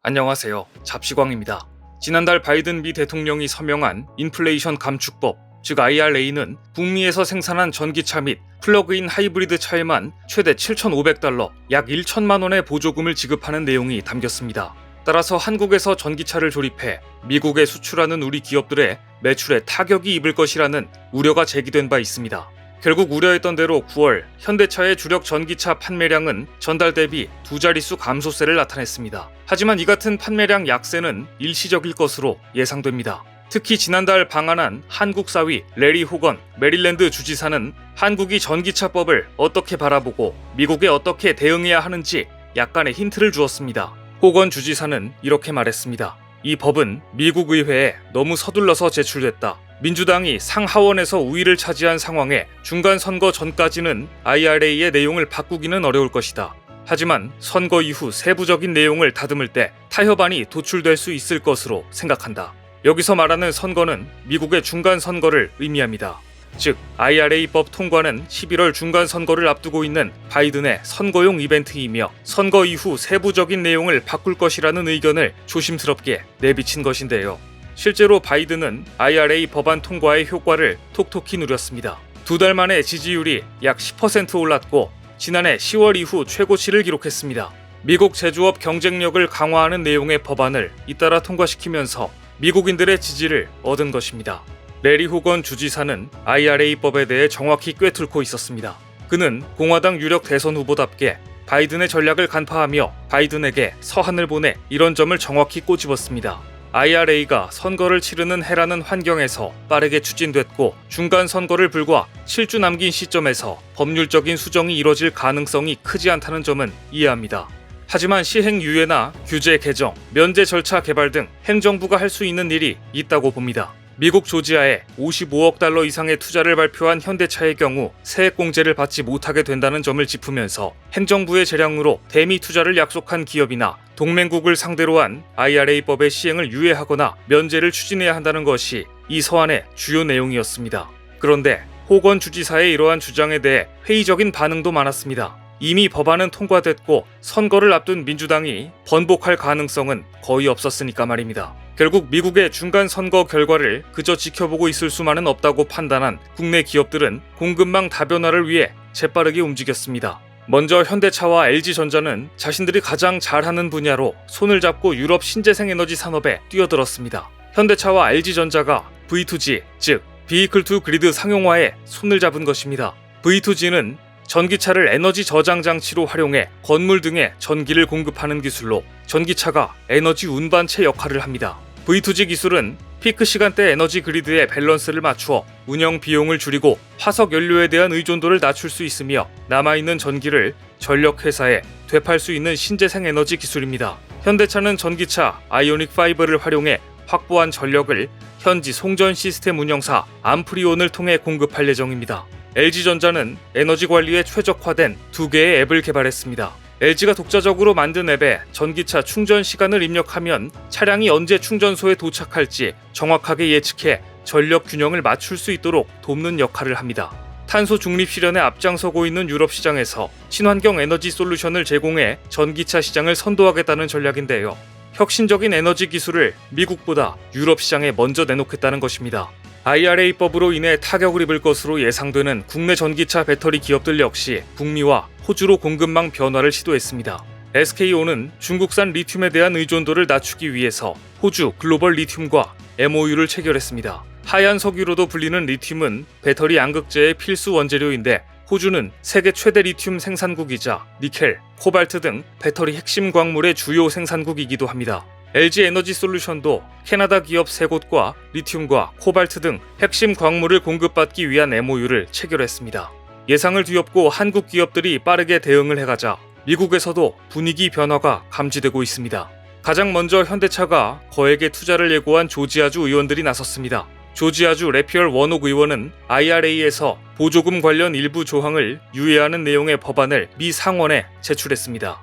안녕하세요. 잡시광입니다. 지난달 바이든 미 대통령이 서명한 인플레이션 감축법, 즉 IRA는 북미에서 생산한 전기차 및 플러그인 하이브리드 차에만 최대 7,500달러, 약 1천만 원의 보조금을 지급하는 내용이 담겼습니다. 따라서 한국에서 전기차를 조립해 미국에 수출하는 우리 기업들의 매출에 타격이 입을 것이라는 우려가 제기된 바 있습니다. 결국 우려했던 대로 9월 현대차의 주력 전기차 판매량은 전달 대비 두 자릿수 감소세를 나타냈습니다. 하지만 이 같은 판매량 약세는 일시적일 것으로 예상됩니다. 특히 지난달 방한한 한국 사위 레리 호건 메릴랜드 주지사는 한국이 전기차법을 어떻게 바라보고 미국에 어떻게 대응해야 하는지 약간의 힌트를 주었습니다. 호건 주지사는 이렇게 말했습니다. 이 법은 미국 의회에 너무 서둘러서 제출됐다. 민주당이 상하원에서 우위를 차지한 상황에 중간 선거 전까지는 IRA의 내용을 바꾸기는 어려울 것이다. 하지만 선거 이후 세부적인 내용을 다듬을 때 타협안이 도출될 수 있을 것으로 생각한다. 여기서 말하는 선거는 미국의 중간 선거를 의미합니다. 즉, IRA법 통과는 11월 중간 선거를 앞두고 있는 바이든의 선거용 이벤트이며 선거 이후 세부적인 내용을 바꿀 것이라는 의견을 조심스럽게 내비친 것인데요. 실제로 바이든은 IRA 법안 통과의 효과를 톡톡히 누렸습니다. 두 달 만에 지지율이 약 10% 올랐고 지난해 10월 이후 최고치를 기록했습니다. 미국 제조업 경쟁력을 강화하는 내용의 법안을 잇따라 통과시키면서 미국인들의 지지를 얻은 것입니다. 레리 호건 주지사는 IRA법에 대해 정확히 꿰뚫고 있었습니다. 그는 공화당 유력 대선 후보답게 바이든의 전략을 간파하며 바이든에게 서한을 보내 이런 점을 정확히 꼬집었습니다. IRA가 선거를 치르는 해라는 환경에서 빠르게 추진됐고 중간 선거를 불과 7주 남긴 시점에서 법률적인 수정이 이뤄질 가능성이 크지 않다는 점은 이해합니다. 하지만 시행 유예나 규제 개정, 면제 절차 개발 등 행정부가 할 수 있는 일이 있다고 봅니다. 미국 조지아에 55억 달러 이상의 투자를 발표한 현대차의 경우 세액공제를 받지 못하게 된다는 점을 짚으면서 행정부의 재량으로 대미 투자를 약속한 기업이나 동맹국을 상대로 한 IRA법의 시행을 유예하거나 면제를 추진해야 한다는 것이 이 서한의 주요 내용이었습니다. 그런데 호건 주지사의 이러한 주장에 대해 회의적인 반응도 많았습니다. 이미 법안은 통과됐고 선거를 앞둔 민주당이 번복할 가능성은 거의 없었으니까 말입니다. 결국 미국의 중간 선거 결과를 그저 지켜보고 있을 수만은 없다고 판단한 국내 기업들은 공급망 다변화를 위해 재빠르게 움직였습니다. 먼저 현대차와 LG전자는 자신들이 가장 잘하는 분야로 손을 잡고 유럽 신재생 에너지 산업에 뛰어들었습니다. 현대차와 LG전자가 V2G, 즉 Vehicle to Grid 상용화에 손을 잡은 것입니다. V2G는 전기차를 에너지 저장 장치로 활용해 건물 등에 전기를 공급하는 기술로 전기차가 에너지 운반체 역할을 합니다. V2G 기술은 피크 시간대 에너지 그리드의 밸런스를 맞추어 운영 비용을 줄이고 화석 연료에 대한 의존도를 낮출 수 있으며 남아있는 전기를 전력회사에 되팔 수 있는 신재생 에너지 기술입니다. 현대차는 전기차 아이오닉5를 활용해 확보한 전력을 현지 송전 시스템 운영사 암프리온을 통해 공급할 예정입니다. LG전자는 에너지 관리에 최적화된 두 개의 앱을 개발했습니다. LG가 독자적으로 만든 앱에 전기차 충전 시간을 입력하면 차량이 언제 충전소에 도착할지 정확하게 예측해 전력 균형을 맞출 수 있도록 돕는 역할을 합니다. 탄소 중립 실현에 앞장서고 있는 유럽 시장에서 친환경 에너지 솔루션을 제공해 전기차 시장을 선도하겠다는 전략인데요. 혁신적인 에너지 기술을 미국보다 유럽 시장에 먼저 내놓겠다는 것입니다. IRA법으로 인해 타격을 입을 것으로 예상되는 국내 전기차 배터리 기업들 역시 북미와 호주로 공급망 변화를 시도했습니다. SKO는 중국산 리튬에 대한 의존도를 낮추기 위해서 호주 글로벌 리튬과 MOU를 체결했습니다. 하얀 석유로도 불리는 리튬은 배터리 양극재의 필수 원재료인데 호주는 세계 최대 리튬 생산국이자 니켈, 코발트 등 배터리 핵심 광물의 주요 생산국이기도 합니다. LG 에너지 솔루션도 캐나다 기업 3곳과 리튬과 코발트 등 핵심 광물을 공급받기 위한 MOU를 체결했습니다. 예상을 뒤엎고 한국 기업들이 빠르게 대응을 해가자 미국에서도 분위기 변화가 감지되고 있습니다. 가장 먼저 현대차가 거액의 투자를 예고한 조지아주 의원들이 나섰습니다. 조지아주 래피얼 원옥 의원은 IRA에서 보조금 관련 일부 조항을 유예하는 내용의 법안을 미 상원에 제출했습니다.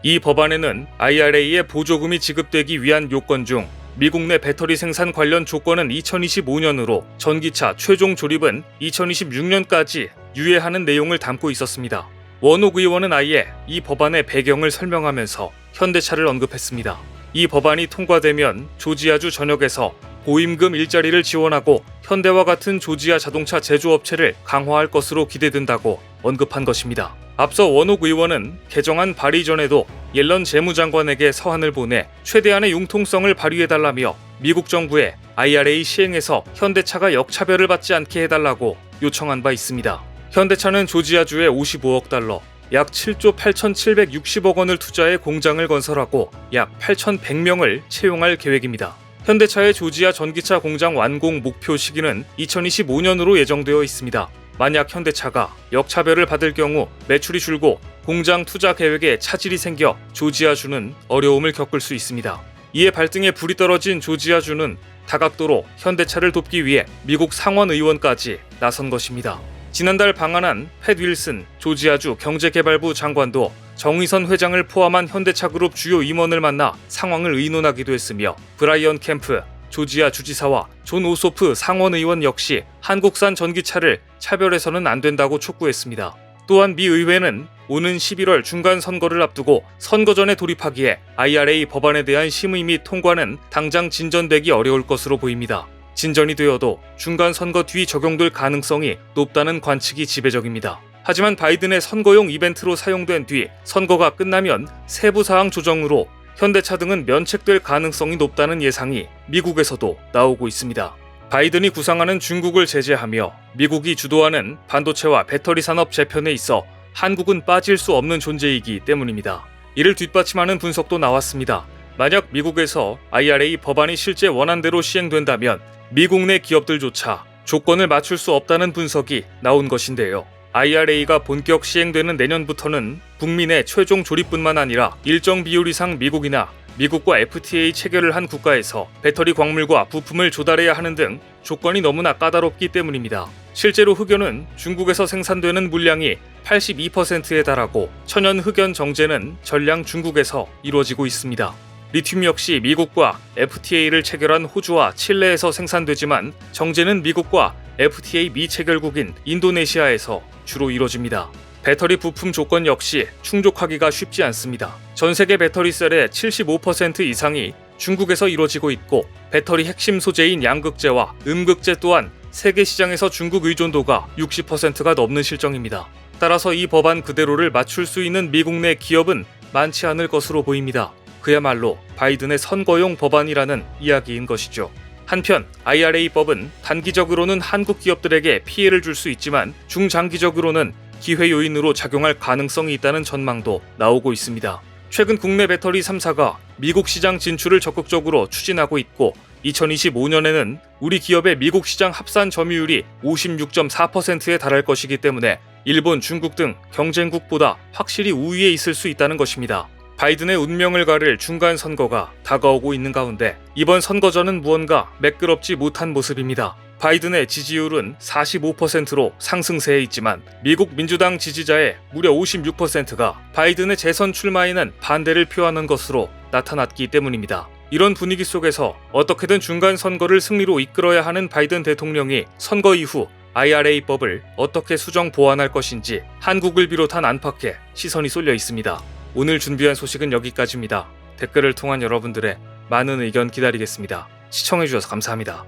이 법안에는 IRA에 보조금이 지급되기 위한 요건 중 미국 내 배터리 생산 관련 조건은 2025년으로 전기차 최종 조립은 2026년까지 유예하는 내용을 담고 있었습니다. 원옥 의원은 아예 이 법안의 배경을 설명하면서 현대차를 언급했습니다. 이 법안이 통과되면 조지아주 전역에서 보임금 일자리를 지원하고 현대와 같은 조지아 자동차 제조업체를 강화할 것으로 기대된다고 언급한 것입니다. 앞서 원옥 의원은 개정안 발의 전에도 옐런 재무장관에게 서한을 보내 최대한의 융통성을 발휘해달라며 미국 정부에 IRA 시행에서 현대차가 역차별을 받지 않게 해달라고 요청한 바 있습니다. 현대차는 조지아주에 55억 달러, 약 7조 8,760억 원을 투자해 공장을 건설하고 약 8,100명을 채용할 계획입니다. 현대차의 조지아 전기차 공장 완공 목표 시기는 2025년으로 예정되어 있습니다. 만약 현대차가 역차별을 받을 경우 매출이 줄고 공장 투자 계획에 차질이 생겨 조지아주는 어려움을 겪을 수 있습니다. 이에 발등에 불이 떨어진 조지아주는 다각도로 현대차를 돕기 위해 미국 상원 의원까지 나선 것입니다. 지난달 방한한 팻 윌슨 조지아주 경제개발부 장관도 정의선 회장을 포함한 현대차그룹 주요 임원을 만나 상황을 의논하기도 했으며 브라이언 캠프 조지아 주지사와 존 오소프 상원 의원 역시 한국산 전기차를 차별해서는 안 된다고 촉구했습니다. 또한 미 의회는 오는 11월 중간 선거를 앞두고 선거 전에 돌입하기에 IRA 법안에 대한 심의 및 통과는 당장 진전되기 어려울 것으로 보입니다. 진전이 되어도 중간 선거 뒤 적용될 가능성이 높다는 관측이 지배적입니다. 하지만 바이든의 선거용 이벤트로 사용된 뒤 선거가 끝나면 세부 사항 조정으로 현대차 등은 면책될 가능성이 높다는 예상이 미국에서도 나오고 있습니다. 바이든이 구상하는 중국을 제재하며 미국이 주도하는 반도체와 배터리 산업 재편에 있어 한국은 빠질 수 없는 존재이기 때문입니다. 이를 뒷받침하는 분석도 나왔습니다. 만약 미국에서 IRA 법안이 실제 원안대로 시행된다면 미국 내 기업들조차 조건을 맞출 수 없다는 분석이 나온 것인데요. IRA가 본격 시행되는 내년부터는 북미 내 최종 조립뿐만 아니라 일정 비율 이상 미국이나 미국과 FTA 체결을 한 국가에서 배터리 광물과 부품을 조달해야 하는 등 조건이 너무나 까다롭기 때문입니다. 실제로 흑연은 중국에서 생산되는 물량이 82%에 달하고 천연 흑연 정제는 전량 중국에서 이루어지고 있습니다. 리튬 역시 미국과 FTA를 체결한 호주와 칠레에서 생산되지만 정제는 미국과 FTA 미체결국인 인도네시아에서 주로 이루어집니다. 배터리 부품 조건 역시 충족하기가 쉽지 않습니다. 전 세계 배터리 셀의 75% 이상이 중국에서 이루어지고 있고 배터리 핵심 소재인 양극재와 음극재 또한 세계 시장에서 중국 의존도가 60%가 넘는 실정입니다. 따라서 이 법안 그대로를 맞출 수 있는 미국 내 기업은 많지 않을 것으로 보입니다. 그야말로 바이든의 선거용 법안이라는 이야기인 것이죠. 한편 IRA법은 단기적으로는 한국 기업들에게 피해를 줄 수 있지만 중장기적으로는 기회 요인으로 작용할 가능성이 있다는 전망도 나오고 있습니다. 최근 국내 배터리 3사가 미국 시장 진출을 적극적으로 추진하고 있고 2025년에는 우리 기업의 미국 시장 합산 점유율이 56.4%에 달할 것이기 때문에 일본, 중국 등 경쟁국보다 확실히 우위에 있을 수 있다는 것입니다. 바이든의 운명을 가를 중간 선거가 다가오고 있는 가운데 이번 선거전은 무언가 매끄럽지 못한 모습입니다. 바이든의 지지율은 45%로 상승세에 있지만 미국 민주당 지지자의 무려 56%가 바이든의 재선 출마에는 반대를 표하는 것으로 나타났기 때문입니다. 이런 분위기 속에서 어떻게든 중간 선거를 승리로 이끌어야 하는 바이든 대통령이 선거 이후 IRA법을 어떻게 수정 보완할 것인지 한국을 비롯한 안팎에 시선이 쏠려 있습니다. 오늘 준비한 소식은 여기까지입니다. 댓글을 통한 여러분들의 많은 의견 기다리겠습니다. 시청해주셔서 감사합니다.